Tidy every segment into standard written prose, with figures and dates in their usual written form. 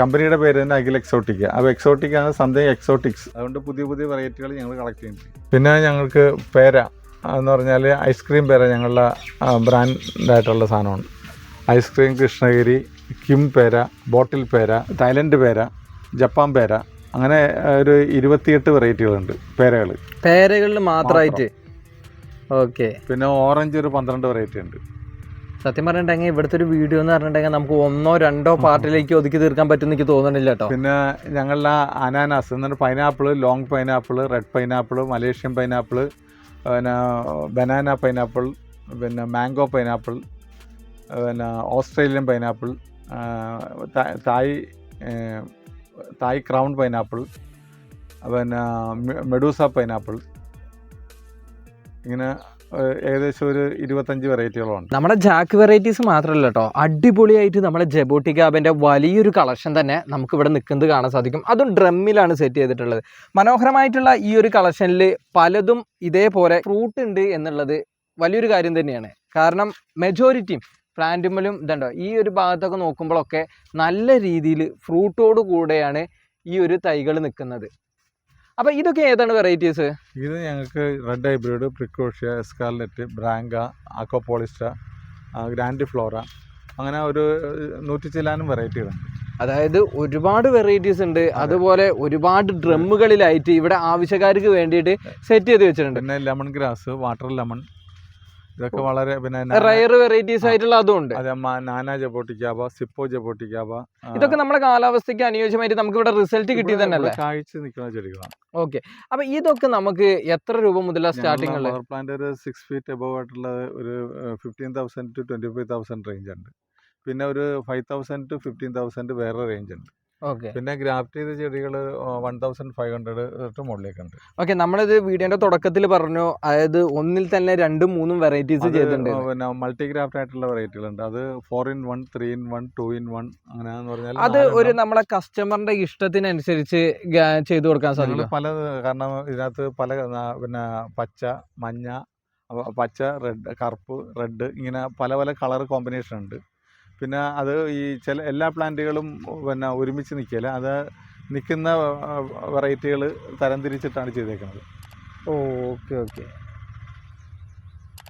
കമ്പനിയുടെ പേര് തന്നെ അഖിൽ എക്സോട്ടിക്ക. അപ്പോൾ എക്സോട്ടിക്കാണ് സംതിങ് എക്സോട്ടിക്സ്. അതുകൊണ്ട് പുതിയ പുതിയ വെറൈറ്റികൾ ഞങ്ങൾ കളക്ട് ചെയ്യുന്നുണ്ട്. പിന്നെ ഞങ്ങൾക്ക് പേര എന്ന് പറഞ്ഞാൽ ഐസ്ക്രീം പേര ഞങ്ങളുടെ ബ്രാൻഡായിട്ടുള്ള സാധനമാണ്. ഐസ്ക്രീം കൃഷ്ണഗിരി, കിം പേര, ബോട്ടിൽ പേര, തായ്ലൻഡ് പേര, ജപ്പാൻ പേര, അങ്ങനെ ഒരു 28 വെറൈറ്റികളുണ്ട് പേരകളിൽ മാത്രമായിട്ട്. ഓക്കെ. പിന്നെ ഓറഞ്ച് ഒരു 12 വെറൈറ്റി ഉണ്ട്. സത്യം പറഞ്ഞിട്ടുണ്ടെങ്കിൽ ഇവിടുത്തെ ഒരു വീഡിയോ എന്ന് പറഞ്ഞിട്ടുണ്ടെങ്കിൽ നമുക്ക് 1-2 പാർട്ടിലേക്ക് ഒതുക്കി തീർക്കാൻ പറ്റും എനിക്ക് തോന്നുന്നില്ല കേട്ടോ. പിന്നെ ഞങ്ങളുടെ അനാനാസ് എന്നിട്ട് pineapple, long pineapple, red pineapple, Malaysian pineapple, പിന്നെ ബനാന പൈനാപ്പിൾ, പിന്നെ മാംഗോ പൈനാപ്പിൾ, പിന്നെ ഓസ്ട്രേലിയൻ പൈനാപ്പിൾ, തായ് ക്രൗൺ പൈനാപ്പിൾ, പിന്നെ മെഡൂസ പൈനാപ്പിൾ, ഇങ്ങനെ ഏകദേശം ഒരു 25 വെറൈറ്റികളുണ്ട്. നമ്മുടെ ജാക്ക് വെറൈറ്റീസ് മാത്രമല്ല കേട്ടോ, അടിപൊളിയായിട്ട് നമ്മുടെ ജബോട്ടിക്കാബിൻ്റെ വലിയൊരു കളക്ഷൻ തന്നെ നമുക്ക് ഇവിടെ നിൽക്കുന്നത് കാണാൻ സാധിക്കും. അതും ഡ്രമ്മിലാണ് സെറ്റ് ചെയ്തിട്ടുള്ളത്. മനോഹരമായിട്ടുള്ള ഈ ഒരു കളക്ഷനിൽ പലതും ഇതേപോലെ ഫ്രൂട്ട് ഉണ്ട് എന്നുള്ളത് വലിയൊരു കാര്യം തന്നെയാണ്. കാരണം മെജോറിറ്റിയും പ്ലാന്റുമ്മലും ഇതുണ്ടോ ഈ ഒരു ഭാഗത്തൊക്കെ നോക്കുമ്പോഴൊക്കെ നല്ല രീതിയിൽ ഫ്രൂട്ടോട് കൂടെയാണ് ഈ ഒരു തൈകൾ നിൽക്കുന്നത്. അപ്പോൾ ഇതൊക്കെ ഏതാണ് വെറൈറ്റീസ്? ഇത് ഞങ്ങൾക്ക് റെഡ് ഹൈബ്രിഡ്, പ്രിക്കോഷ്യ, എസ്കാർലെറ്റ്, ബ്രാങ്ക, ആക്വപോളിസ്റ്റ, ഗ്രാൻഡ് ഫ്ലോറ, അങ്ങനെ ഒരു 100 ചില്ലാനും വെറൈറ്റികളുണ്ട്. അതായത് ഒരുപാട് വെറൈറ്റീസ് ഉണ്ട്. അതുപോലെ ഒരുപാട് ഡ്രമ്മുകളിലായിട്ട് ഇവിടെ ആവശ്യക്കാർക്ക് വേണ്ടിയിട്ട് സെറ്റ് ചെയ്ത് വെച്ചിട്ടുണ്ട്. പിന്നെ ലെമൺ ഗ്രാസ്, വാട്ടർ ലെമൺ, ഇതൊക്കെ വളരെ പിന്നെ റയർ വെറൈറ്റീസ് ആയിട്ടുള്ള അതും ഉണ്ട്. അതെ, നാന ജബോട്ടിക്കാബ, സിപ്പോ ജബോട്ടിക്കാബ, ഇതൊക്കെ നമ്മുടെ കാലാവസ്ഥയ്ക്ക് അനുയോജ്യമായിട്ട് നമുക്ക് ഇവിടെ റിസൾട്ട് കിട്ടിയത് തന്നെയല്ലേ, കാഴ്ച നിൽക്കുന്ന ചെടികളാണ്. ഓക്കെ. അപ്പൊ ഇതൊക്കെ നമുക്ക് എത്ര രൂപ മുതലാണ് സ്റ്റാർട്ടിംഗ്? മദർ പ്ലാന്റ് ഒരു 6 feet എബവ് ആയിട്ടുള്ള ഒരു 15,000 to 25,000 റേഞ്ച് ഉണ്ട്. പിന്നെ ഒരു 5,000 to 15,000 വേറെ റേഞ്ച് ഉണ്ട്. ഓക്കെ. പിന്നെ ഗ്രാഫ്റ്റ് ചെയ്ത ചെടികൾ 1,500 മുകളിലേക്കുണ്ട്. ഓക്കെ. നമ്മളിത് വീഡിയോന്റെ തുടക്കത്തിൽ പറഞ്ഞു, അതായത് ഒന്നിൽ തന്നെ 2-3 വെറൈറ്റീസ് ചെയ്തിട്ടുണ്ട്. പിന്നെ മൾട്ടി ഗ്രാഫ്റ്റ് ആയിട്ടുള്ള വെറൈറ്റികളുണ്ട്. അത് 4-in-1, 3-in-1, 2-in-1 അങ്ങനെയാന്ന് പറഞ്ഞാൽ അത് ഒരു നമ്മളെ കസ്റ്റമറിന്റെ ഇഷ്ടത്തിനനുസരിച്ച് ചെയ്തു കൊടുക്കാൻ സാധിക്കും. പല, കാരണം ഇതിനകത്ത് പല പിന്നെ പച്ച, മഞ്ഞ, പച്ച, റെഡ്, കറുപ്പ്, റെഡ്, ഇങ്ങനെ പല പല കളർ കോമ്പിനേഷൻ ഉണ്ട്. പിന്നെ അത് ഈ ചില എല്ലാ പ്ലാന്റുകളും പിന്നെ ഒരുമിച്ച് നിൽക്കില്ല, അത് നിൽക്കുന്ന വെറൈറ്റികൾ തരംതിരിച്ചിട്ടാണ് ചെയ്തേക്കുന്നത്. Okay okay.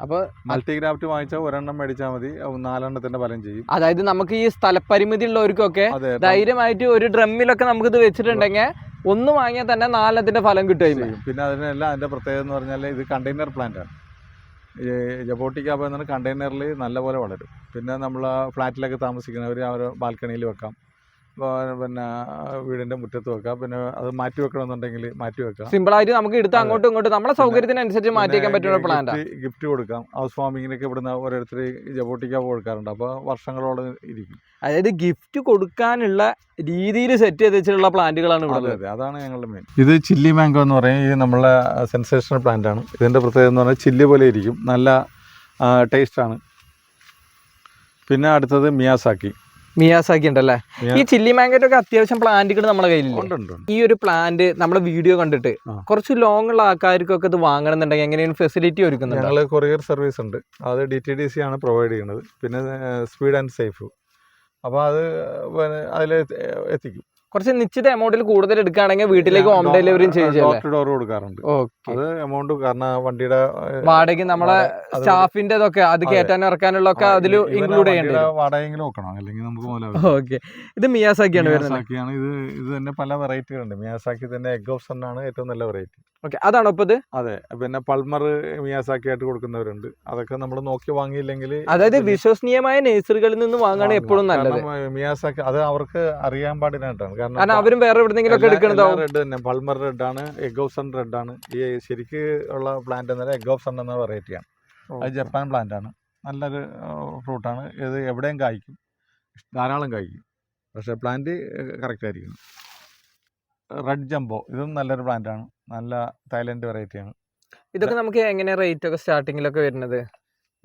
അപ്പോൾ മൾട്ടിഗ്രാഫ്റ്റ് വാങ്ങിച്ചാൽ ഒരെണ്ണം മേടിച്ചാൽ മതി, 4 എണ്ണത്തിന്റെ ഫലം ചെയ്യും. അതായത് നമുക്ക് ഈ സ്ഥലപരിമിതി ഉള്ളവർക്കൊക്കെ ധൈര്യമായിട്ട് ഒരു ഡ്രമ്മിലൊക്കെ നമുക്ക് ഇത് വെച്ചിട്ടുണ്ടെങ്കിൽ ഒന്ന് വാങ്ങിയാൽ തന്നെ 4 എണ്ണത്തിന്റെ ഫലം കിട്ടുകയും. പിന്നെ അതിനെല്ലാം അതിന്റെ പ്രത്യേകത എന്ന് പറഞ്ഞാൽ ഇത് കണ്ടെയ്നർ പ്ലാന്റ് ആണ്. ഈ ജബോട്ടിക്കാബ എന്ന കണ്ടെയ്നറിൽ നല്ലപോലെ വളരും. പിന്നെ നമ്മൾ ഫ്ലാറ്റിലൊക്കെ താമസിക്കുന്നവർ അവർ ബാൽക്കണിയിൽ വെക്കാം, പിന്നെ വീടിന്റെ മുറ്റത്ത് വെക്കാം. പിന്നെ അത് മാറ്റി വെക്കണമെന്നുണ്ടെങ്കിൽ മാറ്റി വെക്കാം. സിമ്പിളായിട്ട് നമുക്ക് എടുത്ത് അങ്ങോട്ടും ഇങ്ങോട്ടും നമ്മുടെ സൗകര്യത്തിനനുസരിച്ച് മാറ്റിവെക്കാൻ പറ്റുന്ന പ്ലാന്റ്. ഗിഫ്റ്റ് കൊടുക്കാം. ഹൗസ് വാമിങ്ങിനൊക്കെ ഇവിടുന്ന് ഓരോരുത്തർ ജബോട്ടിക്കാബ കൊടുക്കാറുണ്ട്. അപ്പോൾ വർഷങ്ങളോളം ഇരിക്കും. അതായത് ഗിഫ്റ്റ് കൊടുക്കാനുള്ള രീതിയിൽ സെറ്റ് ചെയ്ത് വെച്ചിട്ടുള്ള പ്ലാന്റുകളാണ് ഇവിടെ. അതെ, അതാണ് ഞങ്ങളുടെ മെയിൻ. ഇത് ചില്ലി മാംഗോ എന്ന് പറയും. ഈ നമ്മളെ സെൻസേഷണൽ പ്ലാന്റ് ആണ്. ഇതിന്റെ പ്രത്യേകത എന്ന് പറഞ്ഞാൽ ചില്ലി പോലെ ഇരിക്കും, നല്ല ടേസ്റ്റാണ്. പിന്നെ അടുത്തത് മിയാസാക്കി ഉണ്ടല്ലേ. ഈ ചില്ലി മാംഗോന്റെ ഒക്കെ അത്യാവശ്യം പ്ലാന്റുകൾ നമ്മുടെ കയ്യിലുണ്ട്. ഈ ഒരു പ്ലാന്റ് നമ്മളെ വീഡിയോ കണ്ടിട്ട് കുറച്ച് ലോങ് ഉള്ള ആൾക്കാർക്കൊക്കെ ഇത് വാങ്ങണമെന്നുണ്ടെങ്കിൽ എങ്ങനെയാണ് ഫെസിലിറ്റി ഒരുക്കുന്നത്? ഞങ്ങൾ കൊറിയർ സർവീസ് ഉണ്ട്, അത് DTDC ആണ് പ്രൊവൈഡ് ചെയ്യുന്നത്. പിന്നെ സ്പീഡ് ആൻഡ് സേഫ്, അപ്പോൾ അത് അതിൽ എത്തിക്കും. കുറച്ച് നിശ്ചിത എമൗണ്ടിൽ കൂടുതൽ എടുക്കുകയാണെങ്കിൽ വീട്ടിലേക്ക് ഹോം ഡെലിവറിയും ഡോർ കൊടുക്കാറുണ്ട്. അത് എമൗണ്ട് കാരണം വണ്ടിയുടെ വാടക, നമ്മളെ സ്റ്റാഫിന്റെ അത് കയറ്റാൻ ഇറക്കാനുള്ള ഒക്കെ അതിൽ ഇൻക്ലൂഡ് ചെയ്യേണ്ടത്. വാടകയെങ്കിലും നോക്കണം, അല്ലെങ്കിൽ നമുക്ക്. ഓക്കെ. ഇത് മിയാസാക്കിയാണ് വരുന്നത്. ഇത് തന്നെ പല വെറൈറ്റികളുണ്ട്. മിയാസാക്കി തന്നെ എഗ് ഓഫ് സൺ ആണ് ഏറ്റവും നല്ല വെറൈറ്റി. ഓക്കെ, അതാണോ ഇപ്പൊ ഇത്? അതെ. പിന്നെ പൾമർ മിയാസാക്കി ആയിട്ട് കൊടുക്കുന്നവരുണ്ട്. അതൊക്കെ നമ്മൾ നോക്കി വാങ്ങിയില്ലെങ്കിൽ, അതായത് വിശ്വസനീയമായ നേഴ്സറികളിൽ നിന്ന് വാങ്ങാൻ എപ്പോഴും നല്ലത്. മിയാസാക്കി അത് അവർക്ക് അറിയാൻ പാടിനായിട്ടാണ്. കാരണം അവരും വേറെ എവിടെയെങ്കിലും എടുക്കണതാവും. റെഡ് തന്നെ, പൾമർ റെഡ് ആണ്, എഗ് ഓഫ് സൺ റെഡ് ആണ്. ഈ ശരിക്ക് ഉള്ള പ്ലാന്റ് എന്നാൽ എഗ് ഓഫ് സൺ എന്ന വെറൈറ്റിയാണ്. അത് ജപ്പാൻ പ്ലാന്റ് ആണ്. നല്ലൊരു ഫ്രൂട്ടാണ്. ഇത് എവിടെയും കായ്ക്കും, ധാരാളം കായ്ക്കും. പക്ഷേ പ്ലാന്റ് കറക്റ്റ് ആയിരിക്കും. റെഡ് ജംബോ, ഇതും നല്ലൊരു പ്ലാന്റ് ആണ്. നല്ല തായ്ലൻഡ് വെറൈറ്റിയാണ്. ഇതൊക്കെ നമുക്ക് എങ്ങനെ റേറ്റ് ഒക്കെ സ്റ്റാർട്ടിങ്ങിലൊക്കെ വരുന്നത്?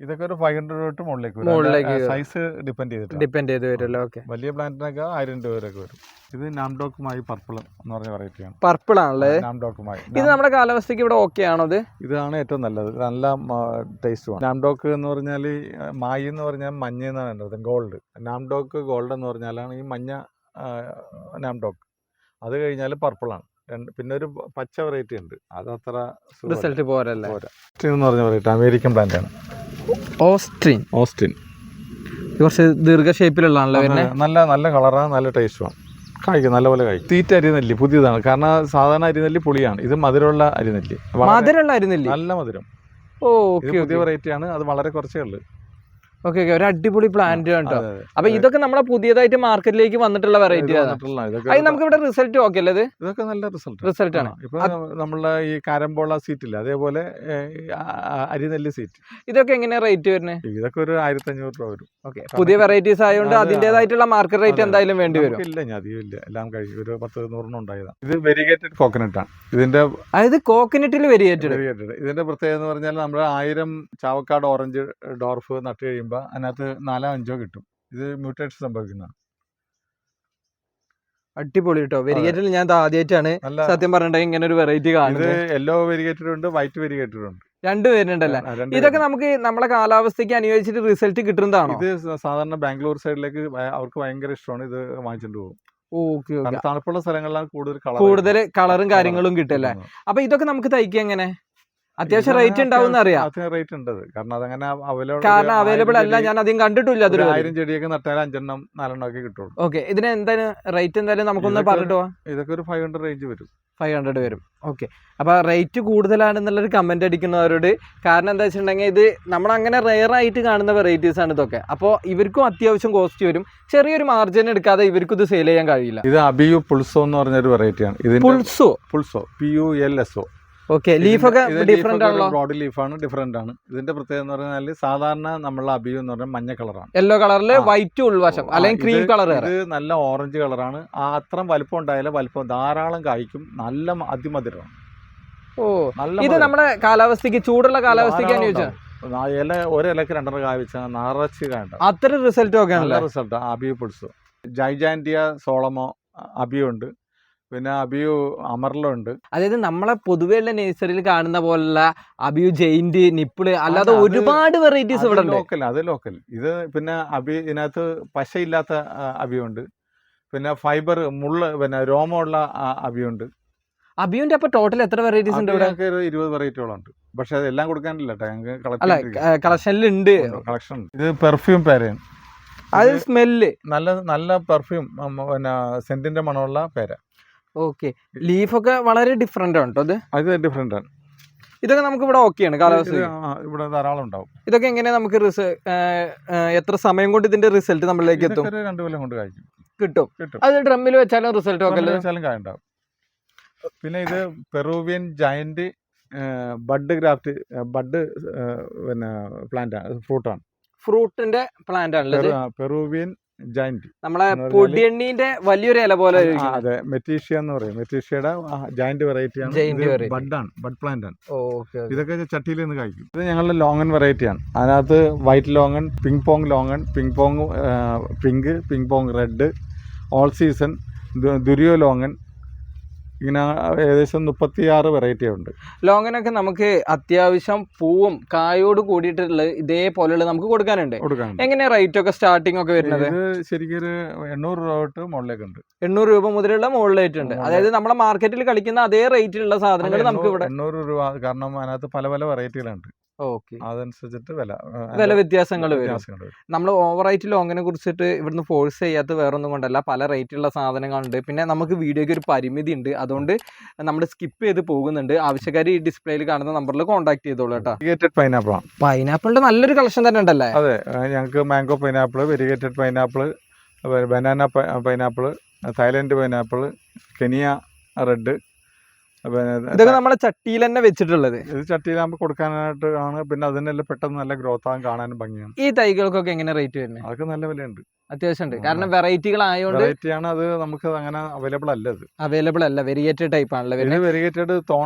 ഇതൊക്കെ ഒരു 500 തൊട്ട് മുകളിലേക്ക് സൈസ് ഡിപ്പെൻഡ് ചെയ്ത് വരുമല്ലോ. ഓക്കെ. വലിയ പ്ലാന്റിനൊക്കെ 1000 രൂപ വരെയൊക്കെ വരും. ഇത് നാംഡോക്കുമായി പർപ്പിൾ എന്ന് പറഞ്ഞ വെറൈറ്റിയാണ്. പർപ്പിൾ ആണല്ലേ നാംഡോക്കുമായി. ഇത് നമ്മുടെ കാലാവസ്ഥയ്ക്ക് ഇവിടെ ഓക്കെ ആണോ? ഇതാണ് ഏറ്റവും നല്ലത്, നല്ല ടേസ്റ്റുമാണ്. നാംഡോക്ക് എന്ന് പറഞ്ഞാൽ മായി എന്ന് പറഞ്ഞാൽ മഞ്ഞ എന്നാണ് എൻ്റെ അർത്ഥം, ഗോൾഡ്. നാംഡോക്ക് ഗോൾഡ് എന്ന് പറഞ്ഞാലാണ് ഈ മഞ്ഞ നാംഡോക്ക്, അത് കഴിഞ്ഞാൽ പർപ്പിളാണ്. പിന്നെ ഒരു പച്ച വെറൈറ്റി ഉണ്ട്, അത് അത്ര റിസൾട്ട് പോരല്ലേ. ഓസ്റ്റിൻ എന്ന് പറഞ്ഞ വെറൈറ്റി അമേരിക്കൻ പ്ലാന്റ് ആണ്. ഓസ്റ്റിൻ കുറച്ച് ദീർഘ ഷേപ്പിലുള്ളതാണല്ലോ വരുന്നത്. നല്ല കളറാണ്, നല്ല ടേസ്റ്റുമാണ്, കഴിക്കും നല്ലപോലെ കഴിക്കും. തീറ്റ അരിനെല്ലി പുതിയതാണ്, കാരണം സാധാരണ അരിനെല്ലി പുളിയാണ്, ഇത് മധുരമുള്ള അരിനെല്ലി. നല്ല മധുരം. പുതിയ വെറൈറ്റിയാണ്, അത് വളരെ കുറച്ചേ ഉള്ളൂ. ഓക്കെ, ഒരു അടിപൊളി പ്ലാന്റ് കേട്ടോ. അപ്പൊ ഇതൊക്കെ നമ്മളെ പുതിയതായിട്ട് മാർക്കറ്റിലേക്ക് വന്നിട്ടുള്ള വെറൈറ്റി ആണ്. നമുക്ക് ഇവിടെ റിസൾട്ട് ഓക്കെ അല്ലേ? ഇതൊക്കെ നല്ല റിസൾട്ട് ആണ്. ഇപ്പൊ നമ്മളെ ഈ കാരംബോള സീറ്റ് ഇല്ല, അതേപോലെ അരിനെല്ലി സീറ്റ്. ഇതൊക്കെ എങ്ങനെയാ റേറ്റ് വരുന്നത്? ഇതൊക്കെ ഒരു 1500 രൂപ വരും. ഓക്കെ, പുതിയ വെറൈറ്റീസ് ആയതുകൊണ്ട് അതിന്റേതായിട്ടുള്ള മാർക്കറ്റ് റേറ്റ് എന്തായാലും വേണ്ടി വരും. ഇല്ല, അധികം ഇല്ല, എല്ലാം കഴിയും. ഒരു 10-100 ഉണ്ടായതാണ്. ഇത് വെരിഗേറ്റഡ് കോക്കനട്ട് ആണ്. ഇതിന്റെ അതായത് കോക്കനട്ടിൽ വെരിഗേറ്റഡ്. ഇതിന്റെ പ്രത്യേകത എന്ന് പറഞ്ഞാൽ നമ്മൾ 1000 ചാവക്കാട് ഓറഞ്ച് ഡോർഫ് നട്ട് കഴിയുമ്പോൾ അതിനകത്ത് 4-5 കിട്ടും. ഇത് മ്യൂട്ടേഷൻ സംഭവിക്കുന്നതാണ്. അടിപൊളി കേട്ടോ. വെരിഗേറ്റഡ് ഞാൻ ആദ്യമായിട്ടാണ് സത്യം പറഞ്ഞിട്ടുണ്ടെങ്കിൽ ഇങ്ങനെ ഒരു വെറൈറ്റി കാണുന്നത്. യെല്ലോ വെരിഗേറ്റഡ് ഉണ്ട്, വൈറ്റ് വെരിഗേറ്റഡ് ഉണ്ട്, രണ്ട് പേരുണ്ടല്ലേ. ഇതൊക്കെ നമുക്ക് നമ്മുടെ കാലാവസ്ഥയ്ക്ക് അനുയോജിച്ചിട്ട് റിസൾട്ട് കിട്ടുന്നതാണോ? ഇത് സാധാരണ ബാംഗ്ലൂർ സൈഡിലേക്ക് അവർക്ക് ഭയങ്കര ഇഷ്ടമാണ്, ഇത് വാങ്ങിച്ചിട്ട് പോകും. ഓക്കെ, തണുപ്പുള്ള സ്ഥലങ്ങളിലാണ് കൂടുതൽ കളറും കാര്യങ്ങളും കിട്ടല്ലേ. അപ്പൊ ഇതൊക്കെ നമുക്ക് തയ്ക്കുക എങ്ങനെ? അത്യാവശ്യം റേറ്റ് ഉണ്ടാവും അറിയാം. റേറ്റ് ഉണ്ട്, കാരണം അവൈലബിൾ അല്ല, ഞാൻ അധികം കണ്ടിട്ടില്ല. 1000 ചെടിയൊക്കെ നട്ടാൽ 5-4 ഒക്കെ കിട്ടുള്ളൂ. ഓക്കെ, ഇതിന് എന്താണ് റേറ്റ്? എന്തായാലും നമുക്കൊന്ന് പറഞ്ഞിട്ട് പോവാം. ഇതൊക്കെ ഒരു 500 റേഞ്ച് വരും. 500 വരും. ഓക്കെ, അപ്പൊ റേറ്റ് കൂടുതലാണെന്നുള്ളൊരു കമന്റ് അടിക്കുന്നവരോട്, കാരണം എന്താ വെച്ചിട്ടുണ്ടെങ്കിൽ ഇത് നമ്മളങ്ങനെ റെയർ ആയിട്ട് കാണുന്ന വെറൈറ്റീസ് ആണ് ഇതൊക്കെ. അപ്പോൾ ഇവർക്കും അത്യാവശ്യം കോസ്റ്റ് വരും. ചെറിയൊരു മാർജിൻ എടുക്കാതെ ഇവർക്കും ഇത് സെയിൽ ചെയ്യാൻ കഴിയില്ല. ഇത് അബിയു പുൾസോ എന്ന് പറഞ്ഞൊരു വെറൈറ്റിയാണ്. പുൾസോ PULSO. ഓക്കെ, ലീഫൊക്കെ ഡിഫറെന്റ് ആണല്ലോ. ബ്രോഡ് ലീഫാണ്, ഡിഫറെന്റ് ആണ്. ഇതിന്റെ പ്രത്യേകത എന്ന് പറഞ്ഞാൽ സാധാരണ നമ്മളെ അബിയു എന്ന് പറഞ്ഞാൽ മഞ്ഞ കളറാണ്, യെല്ലോ കളറില് വൈറ്റ് ഉൾവശം അല്ലെങ്കിൽ ക്രീം കളർ. ഇത് നല്ല ഓറഞ്ച് കളറാണ്. അത്ര വലിപ്പം ഉണ്ടായാലും വലിപ്പം ധാരാളം കായ്ക്കും, നല്ല അതിമധുരമാണ്. ഇത് നമ്മുടെ കാലാവസ്ഥക്ക്, ചൂടുള്ള കാലാവസ്ഥയ്ക്ക് അനുയോജ്യം. ഒരിലക്ക് 2 കായ വെച്ചാൽ നിറച്ച് കായ. അത്ര റിസൾട്ട് ഒക്കെ റിസൾട്ട്. അബിയു പുൾസോ, ജൈജാൻഡിയ സോളമോ അബിയു ഉണ്ട്, പിന്നെ അബിയു അമർലോ ഉണ്ട്. അതായത് നമ്മളെ പൊതുവെയുള്ള നേഴ്സറിയിൽ കാണുന്ന പോലുള്ള അബിയു ജെയിന്റ് നിപ്പിള് അല്ലാതെ ഒരുപാട് വെറൈറ്റീസ് ഇവിടെ അത് ലോക്കൽ. ഇത് പിന്നെ ഇതിനകത്ത് പശയില്ലാത്ത അബിയു ഉണ്ട്, പിന്നെ ഫൈബർ മുള്ള് പിന്നെ രോമമുള്ള അബിയു ഉണ്ട്. അബിയുന്റെ അപ്പൊ ടോട്ടൽ എത്ര വെറൈറ്റീസ് ഉണ്ട് ഇവിടെ? 20 വെറൈറ്റിയോളം ഉണ്ട്, പക്ഷെ അതെല്ലാം കൊടുക്കാനില്ല. കളക്ഷനിലുണ്ട്. കളക്ഷൻ. ഇത് പെർഫ്യൂം പേരയാണ്. അത് സ്മെല്ല് നല്ല പെർഫ്യൂം, പിന്നെ സെന്റിന്റെ മണമുള്ള പേര. ഓക്കെ, ലീഫൊക്കെ വളരെ ഡിഫറെന്റ് ആണ് കേട്ടോ. അത് ഡിഫറെന്റ് ആണ്. ഇതൊക്കെ നമുക്ക് ഇവിടെ ഓക്കെയാണ്, കാലാവസ്ഥ ഇവിടെ ധാരാളം ഉണ്ടാവും. ഇതൊക്കെ എങ്ങനെയാ നമുക്ക് എത്ര സമയം കൊണ്ട് ഇതിന്റെ റിസൾട്ട് നമ്മളിലേക്ക് എത്തും? 2 കൊല്ലം കൊണ്ട് കായ്ക്കും, കിട്ടും. അത് ഡ്രമ്മിൽ വെച്ചാലും റിസൾട്ട് വെച്ചാലും കായ ഉണ്ടാവും. പിന്നെ ഇത് പെറൂവിയൻ ജയന്റ് ബഡ് ഗ്രാഫ്റ്റ് പിന്നെ പ്ലാന്റ് ആണ്, ഫ്രൂട്ടിന്റെ പ്ലാന്റ് ആണല്ലോ പെറൂവിയൻ ജയന്റ്. നമ്മളെ പൊടിയണ്ണീന്റെ വലിയൊരു ഇല പോലെ. അതെ, മെറ്റീഷ്യ എന്ന് പറയും. മെറ്റീഷ്യയുടെ ജയന്റ് വെറൈറ്റി ആണ്. ബഡ് പ്ലാന്റ് ആണ്. ഇതൊക്കെ ചട്ടിയിൽ നിന്ന് കഴിക്കും. ഇത് ഞങ്ങളുടെ ലോങ്ങൻ വെറൈറ്റി ആണ്. അതിനകത്ത് white longan, ping pong longan, ping pong red, all season, ദുരിയോ ലോങ്ങൻ, ഇങ്ങനെ ഏകദേശം 36 വെറൈറ്റി ഉണ്ട്. ലോങ്ങനൊക്കെ നമുക്ക് അത്യാവശ്യം പൂവും കായോട് കൂടിയിട്ടുള്ള ഇതേപോലെയുള്ള നമുക്ക് കൊടുക്കാനുണ്ട്. എങ്ങനെയാ റേറ്റ് ഒക്കെ സ്റ്റാർട്ടിംഗ് ഒക്കെ വരുന്നത്? ശരിക്കും ഒരു 800 രൂപ തൊട്ട് മുകളിലേക്ക് ഉണ്ട്. 800 രൂപ മുതലുള്ള മുകളിലായിട്ടുണ്ട്. അതായത് നമ്മുടെ മാർക്കറ്റിൽ കളിക്കുന്ന അതേ റേറ്റിലുള്ള സാധനങ്ങൾ നമുക്ക് ഇവിടെ 800 രൂപ. കാരണം അതിനകത്ത് പല വെറൈറ്റികളുണ്ട്. ഓക്കെ, അതനുസരിച്ചിട്ട് വില വ്യത്യാസങ്ങൾ വരും. നമ്മൾ ഓവറായിട്ട് ലോങ്ങിനെ കുറിച്ചിട്ട് ഇവിടുന്ന് ഫോഴ്സ് ചെയ്യാത്ത വേറൊന്നും കൊണ്ടല്ല, പല റേറ്റുള്ള സാധനങ്ങളുണ്ട്. പിന്നെ നമുക്ക് വീഡിയോയ്ക്ക് ഒരു പരിമിതി ഉണ്ട്, അതുകൊണ്ട് നമ്മൾ സ്കിപ്പ് ചെയ്ത് പോകുന്നുണ്ട്. ആവശ്യക്കാർ ഈ ഡിസ്പ്ലേയിൽ കാണുന്ന നമ്പറിൽ കോൺടാക്ട് ചെയ്തോളൂ കേട്ടോ. പൈനാപ്പിളിന്റെ നല്ലൊരു കളക്ഷൻ തന്നെ ഉണ്ടല്ലേ? അതെ, ഞങ്ങൾക്ക് mango pineapple, variegated pineapple, banana pineapple, Thailand pineapple, Kenya red, ഇതൊക്കെ നമ്മളെ ചട്ടിയിൽ തന്നെ വെച്ചിട്ടുള്ളത്. ഇത് ചട്ടിയിലാകുമ്പോൾ കൊടുക്കാനായിട്ട് ആണ്. പിന്നെ അതിനെല്ലാം പെട്ടെന്ന് നല്ല ഗ്രോത്ത് ആകാൻ കാണാനും ഭംഗിയാണ്. ഈ തൈകൾക്കൊക്കെ എങ്ങനെ റേറ്റ് വരുന്നത്? അതൊക്കെ നല്ല വിലയുണ്ട്, അത്യാവശ്യം ഉണ്ട്. കാരണം വെറൈറ്റികളായതുകൊണ്ട്. വെറൈറ്റിയാണ് അത്, നമുക്ക് അങ്ങനെ അവൈലബിൾ അല്ല. വെരിഗേറ്റഡ് ടൈപ്പ് ആണല്ലോ. പിന്നെ വെരിഗേറ്റഡ്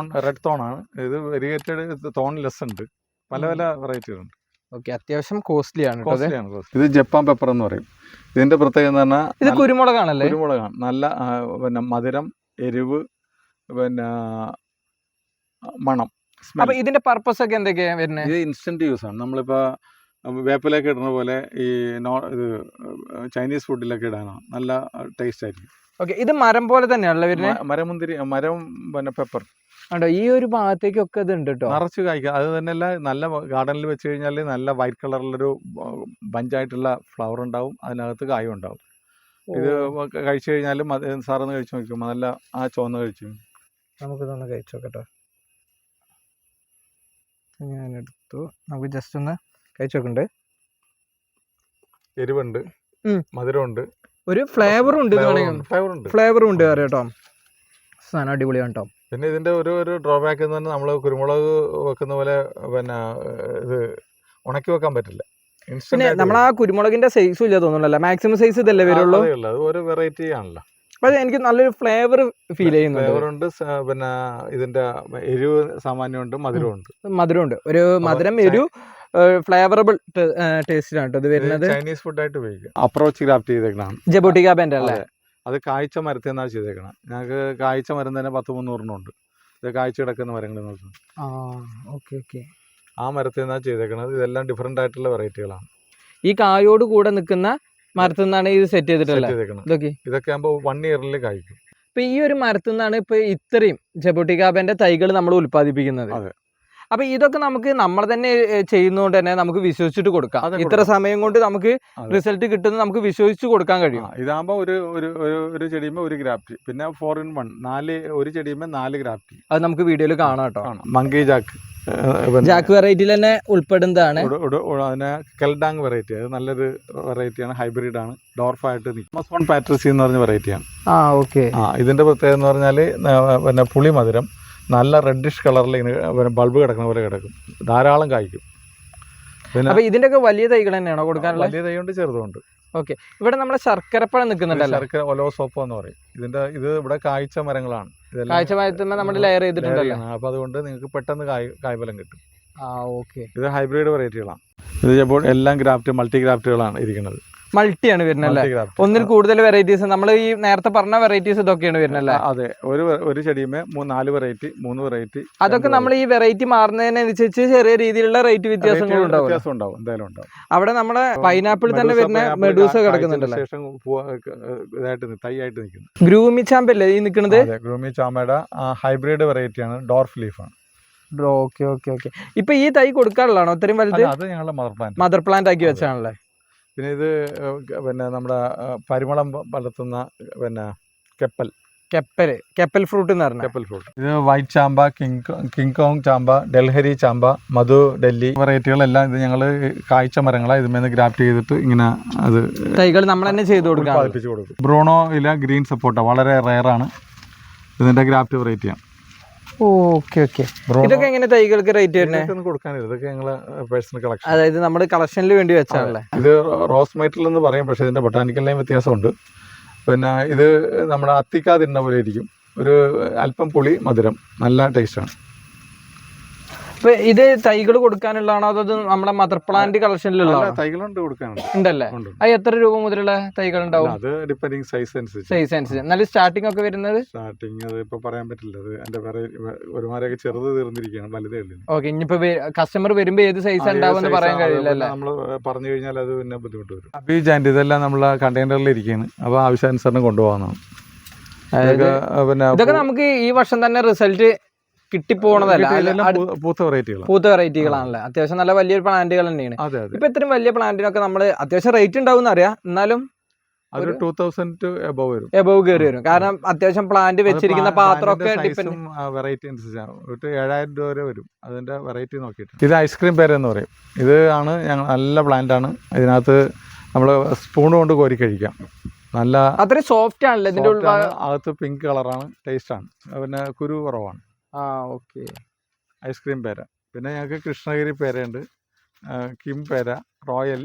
റെഡ് തോൺ ആണ്. ഇത് വെരിഗേറ്റഡ് തോൺ ലെസ് ഉണ്ട്. പല വെറൈറ്റികളുണ്ട്. ഓക്കെ, അത്യാവശ്യം കോസ്റ്റ്ലി ആണ്. ഇത് ജപ്പാൻ പെപ്പർ എന്ന് പറയും. ഇതിന്റെ പ്രത്യേകത എന്ന് പറഞ്ഞാൽ ഇത് കുരുമുളകാണല്ലേ? കുരുമുളകാണ്. നല്ല പിന്നെ മധുരം, എരിവ്, പിന്നെ മണം. അപ്പൊ ഇതിന്റെ പർപ്പസ് ഒക്കെ എന്തൊക്കെയാ വരുന്നത്? ഇത് ഇൻസ്റ്റന്റ് യൂസ് ആണ്. നമ്മളിപ്പോ വേപ്പിലൊക്കെ ഇടുന്ന പോലെ ഈ ഇത് ചൈനീസ് ഫുഡിലൊക്കെ ഇടാനാണ് നല്ല ടേസ്റ്റ് ആയിരിക്കും. ഓക്കെ, ഇത് മരം പോലെ തന്നെയാണല്ലോ വരുന്നത്. മരമുന്തിരി, മരം പിന്നെ പെപ്പർ ഉണ്ടോ ഈ ഒരു ഭാഗത്തേക്കൊക്കെ ഇത് ഉണ്ട് കേട്ടോ, നിറച്ച് കായ്ക്കുക. അത് തന്നെയല്ല, നല്ല ഗാർഡനിൽ വെച്ച് കഴിഞ്ഞാൽ നല്ല വൈറ്റ് കളറിലൊരു ബഞ്ചായിട്ടുള്ള ഫ്ലവർ ഉണ്ടാവും, അതിനകത്ത് കായും ഉണ്ടാവും. ഇത് കഴിച്ചു കഴിഞ്ഞാലും സാറൊന്ന് കഴിച്ചു നോക്കുമ്പോൾ നല്ല ആ ചുവന്ന് കഴിച്ചു. നമുക്കിതൊന്ന് കഴിച്ചു നോക്കട്ടോ. ഞാനെടുത്തു, നമുക്ക് ജസ്റ്റ് ഒന്ന് കഴിച്ചു നോക്കണ്ട്. എരിവുണ്ട്, മധുരമുണ്ട്, ഒരു ഫ്ലേവറും ഉണ്ട്, ഫ്ലേവറും ഉണ്ട് കേട്ടോ. സാധനം അടിപൊളിയാണ് കേട്ടോ. പിന്നെ ഇതിൻ്റെ ഒരു ഡ്രോബാക്ക് എന്ന് പറഞ്ഞാൽ നമ്മൾ കുരുമുളക് വെക്കുന്ന പോലെ പിന്നെ ഇത് ഉണക്കി വെക്കാൻ പറ്റില്ല. പിന്നെ നമ്മൾ ആ കുരുമുളകിന്റെ സൈസും ഇല്ല തോന്നുന്നല്ലോ, മാക്സിമം സൈസ് ഇതല്ലേ വരുള്ളൂ. അത് ഒരു വെറൈറ്റി ആണല്ലോ. പക്ഷേ എനിക്ക് നല്ലൊരു ഫ്ലേവർ ഫീൽ ചെയ്യുന്നുണ്ട്. ഫ്ലേവറുണ്ട്, പിന്നെ ഇതിന്റെ എരിവ് സാമാന്യമുണ്ട്, മധുരമുണ്ട്. ഒരു മധുരം എരിവ് ഫ്ലേവറബിൾ ടേസ്റ്റിലാണ് ഇത് വരുന്നത്. ചൈനീസ് ഫുഡായിട്ട് ഉപയോഗിക്കുക. അപ്രോച്ച് ഗ്രാഫ്റ്റ് ചെയ്തേക്കണം ജബോട്ടിക ബാൻഡ് അല്ലേ? അത് കായ്ച്ച മരത്തിൽ നിന്നാണ് ചെയ്തേക്കണം. ഞങ്ങൾക്ക് കായ്ച്ച മരം തന്നെ 10-300 ഉണ്ട്. ഇത് കായ്ച്ച കിടക്കുന്ന മരങ്ങൾ നോക്കും. ആ മരത്തിൽ നിന്നാണ് ചെയ്തേക്കണത്. ഇതെല്ലാം ഡിഫറെന്റ് ആയിട്ടുള്ള വെറൈറ്റികളാണ്. ഈ കായോട് കൂടെ നിൽക്കുന്ന മരത്തിൽ നിന്നാണ് ഇത് സെറ്റ് ചെയ്തിട്ടുള്ളത്. ഇതൊക്കെ ആകുമ്പോൾ 1 ഇയറിൽ കായ്ക്കും. ഇപ്പൊ ഈ ഒരു മരത്തിൽ നിന്നാണ് ഇപ്പൊ ഇത്രയും ജബോട്ടിക ബാൻഡ് തൈകൾ നമ്മൾ ഉൽപ്പാദിപ്പിക്കുന്നത്. അപ്പൊ ഇതൊക്കെ നമുക്ക് നമ്മൾ തന്നെ ചെയ്യുന്നതുകൊണ്ട് തന്നെ നമുക്ക് വിശ്വസിച്ചിട്ട് കൊടുക്കാം. ഇത്ര സമയം കൊണ്ട് നമുക്ക് റിസൾട്ട് കിട്ടുന്നത് നമുക്ക് വിശ്വസിച്ച് കൊടുക്കാൻ കഴിയും. ഇതാകുമ്പോ ഒരു ചെടിയുമ്പോ ഒരു ഗ്രാഫ്റ്റ്, പിന്നെ 4-in-1 ഒരു ചെടിയുമ്പോ 4 ഗ്രാഫ്റ്റ്. അത് നമുക്ക് വീഡിയോയിൽ കാണാം കേട്ടോ. മങ്കി ജാക്ക് വെറൈറ്റിയിൽ തന്നെ ഉൾപ്പെടുന്നതാണ്. അതിനെ കെൽഡാങ് വെറൈറ്റി, അത് നല്ലൊരു വെറൈറ്റിയാണ്, ഹൈബ്രിഡ് ആണ്, ഡോർഫായിട്ട് നിൽക്കും. പാട്രിസി എന്ന് പറഞ്ഞ വെറൈറ്റിയാണ്. ഇതിന്റെ പ്രത്യേകത എന്ന് പറഞ്ഞാൽ പിന്നെ പുളി മധുരം, നല്ല റെഡിഷ് കളറിൽ ഇങ്ങനെ ബൾബ് കിടക്കുന്ന പോലെ കിടക്കും, ധാരാളം കായ്ക്കും. പിന്നെ ഇതിന്റെ ഒക്കെ വലിയ തൈകൾ തന്നെയാണോ കൊടുക്കാനുള്ളത്? വലിയ തൈയുണ്ട്, ചെറുതുണ്ട്. ഓക്കെ, ഇവിടെ നമ്മുടെ ശർക്കരപ്പഴം നിൽക്കുന്നുണ്ടല്ലോ, ശർക്കര ഒലോസോപ്പോ എന്ന് പറയും. ഇത് ഇവിടെ കായ്ച്ച മരങ്ങളാണ്. കായ്ച്ച മരത്തിൽ നമ്മൾ ലെയർ ചെയ്തിട്ടുണ്ടല്ലോ. അപ്പൊ അതുകൊണ്ട് നിങ്ങൾക്ക് പെട്ടെന്ന് കായ്ഫലം കിട്ടും. ഓക്കെ, ഇത് ഹൈബ്രിഡ് വെറൈറ്റികളാണ്. ഇത് എല്ലാം ഗ്രാഫ്റ്റ്, മൾട്ടി ഗ്രാഫ്റ്റുകളാണ് ഇരിക്കുന്നത്. മൾട്ടിയാണ് വരുന്നല്ലേ? ഒന്നിൽ കൂടുതൽ വെറൈറ്റീസ്, നമ്മൾ ഈ നേരത്തെ പറഞ്ഞ വെറൈറ്റീസ് ഇതൊക്കെയാണ് വരുന്നല്ലേ? അതെ, ഒരു ചെടിയുമേ 4 വെറൈറ്റി, 3 വെറൈറ്റി. അതൊക്കെ നമ്മൾ ഈ വെറൈറ്റി മാറുന്നതിനനുസരിച്ച് ചെറിയ രീതിയിലുള്ള റേറ്റ് വ്യത്യാസങ്ങൾ ഉണ്ടാവും. എന്തായാലും ഉണ്ടാവും. അവിടെ നമ്മുടെ പൈനാപ്പിൾ തന്നെ വരുന്ന മെഡൂസ കിടക്കുന്നുണ്ടല്ലോ, തൈയായിട്ട് നിൽക്കുന്നു. ഗ്രൂമി ചാമ്പല്ലേ ഈ നിൽക്കുന്നത്? ഗ്രൂമി ചാമ്പയുടെ ഹൈബ്രിഡ് വെറൈറ്റിയാണ്, ഡോർഫ് ലീഫാണ്. ഓക്കെ. ഇപ്പൊ ഈ തൈ കൊടുക്കാനുള്ളതാണോ ഇത്രയും വലുത്? അത് ഞങ്ങളുടെ മദർ പ്ലാന്റ് ആക്കി വെച്ചാണല്ലേ? പിന്നെ ഇത് നമ്മുടെ പരിമളം വളർത്തുന്ന കെപ്പൽ ഫ്രൂട്ട് എന്ന് പറഞ്ഞാൽ കെപ്പൽ ഫ്രൂട്ട്. ഇത് വൈറ്റ് ചാമ്പ, കിങ് കോങ് ചാമ്പ, ഡൽഹരി ചാമ്പ, മധു ഡൽഹി വെറൈറ്റികളെല്ലാം ഇത് ഞങ്ങൾ കായ്ച്ച മരങ്ങളാണ്. ഇതിന്മേൽ ഗ്രാഫ്റ്റ് ചെയ്തിട്ട് ഇങ്ങനെ അത് തൈകൾ നമ്മൾ തന്നെ ചെയ്ത് കൊടുക്കും. ബ്രൂണോ ഇല ഗ്രീൻ സപ്പോർട്ട വളരെ റെയറാണ്, ഇതിന്റെ ഗ്രാഫ്റ്റ് വെറൈറ്റിയാണ്. ഓക്കെ. ഇതൊക്കെ എങ്ങനെ തൈകൾക്ക് റേറ്റ് വരുന്നത്? കൊടുക്കാനില്ല, ഇതൊക്കെ ഞങ്ങളെ പേഴ്സണൽ കളക്ഷൻ, അതായത് നമ്മുടെ കളക്ഷനിൽ വേണ്ടി വെച്ചാണല്ലേ. ഇത് റോസ് മൈറ്റിൽ എന്ന് പറയും, പക്ഷേ ഇതിന്റെ ബൊട്ടാനിക്കൽ നെയിം വ്യത്യാസമുണ്ട്. പിന്നെ ഇത് നമ്മുടെ അത്തിക്ക തിന്ന പോലെ ഇരിക്കും, ഒരു അല്പം പുളി മധുരം, നല്ല ടേസ്റ്റാണ്. ഇപ്പൊ ഇത് തൈകൾ കൊടുക്കാനുള്ളതാണോ അതോ നമ്മുടെ മദർ പ്ലാന്റ് കളക്ഷനിലുള്ള തൈകളുണ്ട് കൊടുക്കാനുണ്ട്? ഉണ്ടല്ലേ? അത് എത്ര രൂപ മുതലുള്ള തൈകൾ ഉണ്ടാവും? അത് ഡിപ്പെൻഡിങ് സൈസ് അനുസരിച്ച്. നല്ല സ്റ്റാർട്ടിംഗ് ഒക്കെ വരുന്നത് അത് ഇപ്പൊ പറയാൻ പറ്റില്ല. അത് എന്റെ ഒരുമാരൊക്കെ ചെറുത് തീർന്നിരിക്കുകയാണ്, വലുതേ ഉള്ളൂ. ഓക്കെ, ഇനിയിപ്പോ കസ്റ്റമർ വരുമ്പോ ഏത് സൈസ് ഉണ്ടാവും പറയാൻ കഴിയില്ലല്ലോ. നമ്മൾ പറഞ്ഞു കഴിഞ്ഞാൽ അത് പിന്നെ ബുദ്ധിമുട്ട് വരും. അബീജ് ആൻഡ് ഇതെല്ലാം നമ്മളെ കണ്ടെയ്നറിൽ ഇരിക്കുകയാണ്, അപ്പോൾ ആവശ്യാനുസരണം കൊണ്ടുപോകാനാണ്. ഇതൊക്കെ നമുക്ക് ഈ വർഷം തന്നെ റിസൾട്ട് കിട്ടിപ്പോണതല്ല, പൂത്ത വെറൈറ്റികളാണല്ലേ? അത്യാവശ്യം നല്ല വലിയൊരു പ്ലാന്റുകൾ തന്നെയാണ്. ഇപ്പൊ ഇത്രയും വലിയ പ്ലാന്റിനൊക്കെ നമ്മൾ അത്യാവശ്യം റേറ്റ് ഉണ്ടാവും അറിയാം, എന്നാലും 2000 എബവ് കയറി വരും. കാരണം അത്യാവശ്യം പ്ലാന്റ് വെച്ചിരിക്കുന്ന പാത്രമൊക്കെ വെറൈറ്റി അനുസരിച്ചാണ്. 7000 രൂപ വരെ വരും അതിന്റെ വെറൈറ്റി നോക്കിയിട്ട്. ഇത് ഐസ്ക്രീം പേര എന്ന് പറയും. ഇത് ആണ് ഞങ്ങൾ നല്ല പ്ലാന്റ് ആണ്. ഇതിനകത്ത് നമ്മൾ സ്പൂൺ കൊണ്ട് കോരി കഴിക്കാം. നല്ല അത്രയും സോഫ്റ്റ് ആണല്ലോ ഇതിന്റെ അകത്ത് പിങ്ക് കളറാണ്, ടേസ്റ്റ് ആണ്, പിന്നെ കുരു കുറവാണ്. ഓക്കെ, ഐസ്ക്രീം പേര. പിന്നെ ഞങ്ങൾക്ക് കൃഷ്ണഗിരി പേരയുണ്ട്, കിം പേര, റോയൽ,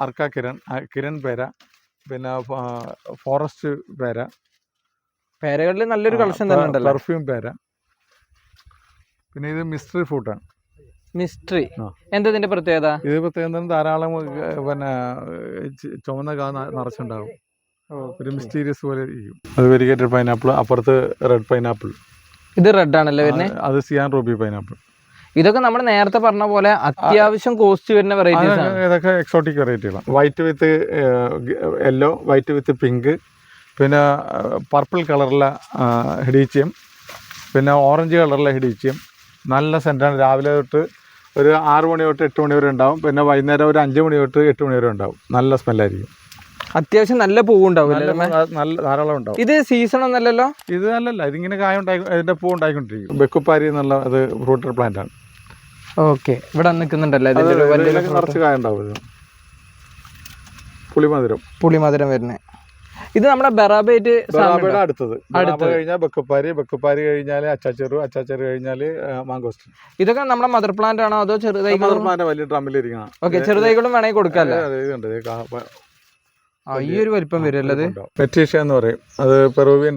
അർക്ക കിരൺ പേര, പിന്നെ ഫോറസ്റ്റ് പേരകളിൽ നല്ലൊരു കളക്ഷൻ തന്നെ ഉണ്ടല്ലോ. പെർഫ്യൂം പേര. പിന്നെ ഇത് മിസ്റ്ററി ഫ്രൂട്ടാണ്. മിസ്റ്ററി എന്താ ഇതിന്റെ പ്രത്യേകത? ഇത് പ്രത്യേകത ധാരാളം പിന്നെ ചുവന്ന കാ നിറച്ചുണ്ടാകും, ഒരു മിസ്റ്റീരിയസ് പോലെ ഇരിക്കും. അത് വെരിഗേറ്റഡ് പൈനാപ്പിൾ, അപ്പുറത്ത് റെഡ് പൈനാപ്പിൾ. ഇത് റെഡ് ആണല്ലേ വരുന്നത്? അത് സിയാൻ റൂബി പൈനാപ്പിൾ. ഇതൊക്കെ നമ്മൾ നേരത്തെ പറഞ്ഞ പോലെ അത്യാവശ്യം കോസ്റ്റ് വരുന്ന വെറൈറ്റീസ് ആണ്. ഇതൊക്കെ എക്സോട്ടിക് വെറൈറ്റികളാണ്. White with yellow, white with pink, പിന്നെ പർപ്പിൾ കളറിലെ ഹിഡീച്ചിയം, പിന്നെ ഓറഞ്ച് കളറിലെ ഹിഡീച്ചിയം. നല്ല സെൻറ്റാണ്. രാവിലെ തൊട്ട് ഒരു 6 മണി തൊട്ട് 8 മണി വരെ ഉണ്ടാവും. പിന്നെ വൈകുന്നേരം ഒരു 5 മണി തൊട്ട് 8 മണി വരെ ഉണ്ടാവും. നല്ല സ്മെല്ലായിരിക്കും. അത്യാവശ്യം നല്ല പൂവുണ്ടാവും. നല്ല ധാരാളം ഉണ്ടാവും. ഇത് സീസൺ ഒന്നല്ലല്ലോ? ഇത് അല്ലല്ല, ഇതിങ്ങനെ കായ ഉണ്ടായി, ഇതിൻ്റെ പൂ ഉണ്ടായിക്കൊണ്ടിരിക്കും. ബെക്കുപ്പാരി എന്നുള്ള അത് ഫ്രൂട്ടഡ് പ്ലാന്റ് ആണ്. ഓക്കെ, ഇവിടെ നിൽക്കുന്നുണ്ടല്ലോ നിറച്ച് കായ ഉണ്ടാവും. പുളിമധുരം വരുന്നത്. ഇത് നമ്മുടെ ബറാബേറ്റ് അടുത്തത് കഴിഞ്ഞാൽ ബെക്കുപ്പാരി കഴിഞ്ഞാൽ അച്ചാച്ചെറു കഴിഞ്ഞാൽ മാങ്കോസ്റ്റ്. ഇതൊക്കെ നമ്മുടെ മദർ പ്ലാന്റ് ആണോ അതോ ചെറുതൈകൾ? വലിയ ഡ്രമ്മിലിരിക്കണം. ഓക്കെ, ചെറുതൈകളും വേണമെങ്കിൽ കൊടുക്കാമല്ലോ. ഈ ഒരു വലിപ്പം വരുമല്ലത്. പെറ്റീഷ്യ എന്ന് പറയും. അത് പെറൂവിയൻ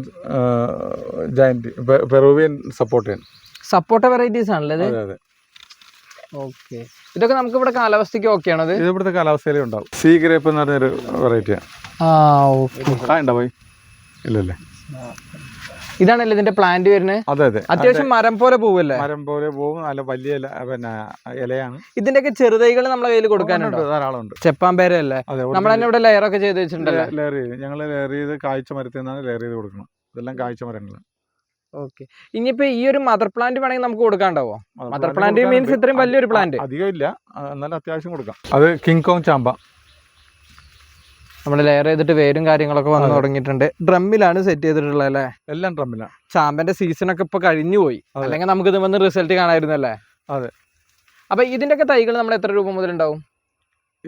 ജയന്റ്, പെറൂവിയൻ സപ്പോർട്ട വെറൈറ്റീസ് ആണല്ലേ? അതെ. ഓക്കെ, ഇതൊക്കെ നമുക്ക് ഇവിടെ കാലാവസ്ഥയ്ക്ക് ഓക്കെ ആണത്? ഇത് ഇവിടുത്തെ കാലാവസ്ഥയിലും ഉണ്ടാവും. സീ ഗ്രേപ്പ് എന്ന് പറഞ്ഞൊരു വെറൈറ്റിയാണ്. ഉണ്ടായി ഇല്ലല്ലേ? ഇതാണല്ലേ ഇതിന്റെ പ്ലാന്റ് വരുന്നത്? അതെ. അത്യാവശ്യം മരം പോലെ പോവല്ലേ? മരം പോലെ പോവും. നല്ല വലിയ പിന്നെ ഇലയാണ്. ഇതിന്റെയൊക്കെ ചെറുതൈകൾ നമ്മളെ കയ്യിൽ കൊടുക്കാനുണ്ട്? ധാരാളം ഉണ്ട്. ചെപ്പാമ്പേരല്ലേ നമ്മൾ തന്നെ ഇവിടെ ലെയർ ഒക്കെ ചെയ്ത് വെച്ചിട്ടുണ്ടല്ലോ? ലെയർ ചെയ്ത് ഞങ്ങൾ ലെയർ ചെയ്ത് കാഴ്ച മരത്തിൽ നിന്നാണ് ലെയർ ചെയ്ത് കൊടുക്കണം. ഇതെല്ലാം കാഴ്ച മരങ്ങൾ. ഓക്കെ, ഇനിയിപ്പോ ഈ ഒരു മദർ പ്ലാന്റ് വേണമെങ്കിൽ നമുക്ക് കൊടുക്കാണ്ടാവോ? മദർ പ്ലാന്റ് മീൻസ് ഇത്രയും വലിയൊരു പ്ലാന്റ്? അധികം ഇല്ല, എന്നാലും അത്യാവശ്യം കൊടുക്കാം. അത് കിങ് കോങ് ചാമ്പ. നമ്മൾ ലെയർ ചെയ്തിട്ട് വേരും കാര്യങ്ങളൊക്കെ വന്നു തുടങ്ങിയിട്ടുണ്ട്. ഡ്രമ്മിലാണ് സെറ്റ് ചെയ്തിട്ടുള്ളത് അല്ലേ? എല്ലാം ഡ്രമ്മിലാണ്. ചാമ്പന്റെ സീസൺ ഒക്കെ ഇപ്പൊ കഴിഞ്ഞു പോയി, അല്ലെങ്കിൽ നമുക്ക് ഇത് വന്ന് റിസൾട്ട് കാണായിരുന്നല്ലേ? അതെ. അപ്പൊ ഇതിന്റെയൊക്കെ തൈകൾ നമ്മൾ എത്ര രൂപ മുതൽ ഉണ്ടാവും?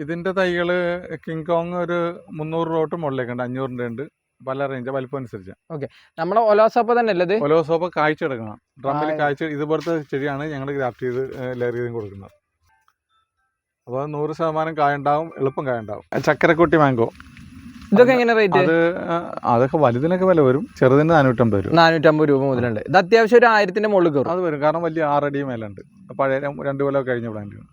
ഇതിന്റെ തൈകള് കിങ് കോങ് ഒരു 300 രൂപ തൊട്ട് മുകളിലേക്കുണ്ട്. 500 ഉണ്ട്. പല റേഞ്ച് വലിപ്പം അനുസരിച്ച്. ഓക്കെ, നമ്മളെ ഒലോസോപ്പ തന്നെ അല്ലേ? ഒലോസോപ്പ കാഴ്ച എടുക്കണം. ഡ്രമ്മിൽ കാഴ്ച ഇതുപോലത്തെ ചെടിയാണ് ഞങ്ങൾ ഗ്രാഫ്റ്റ് ചെയ്ത് ലെയർ ചെയ്തും കൊടുക്കുന്നത്. അപ്പോൾ 100% കായ ഉണ്ടാവും, എളുപ്പം കായ ഉണ്ടാവും. ചക്കരക്കുട്ടി മാംഗോ, ഇതൊക്കെ എങ്ങനെ റേറ്റ്? അതൊക്കെ വലുതിനൊക്കെ വില വരും. ചെറുതിന് 450 രൂപ. 450 രൂപ മുതലുണ്ട്. ഇത് അത്യാവശ്യം ഒരു 1000ന്റെ മുകളിൽ കയറും. അത് വരും, കാരണം വലിയ 6 അടി മേലുണ്ട്. പഴയ 2 കൊല്ലം കഴിഞ്ഞ പ്ലാന്റാണ്.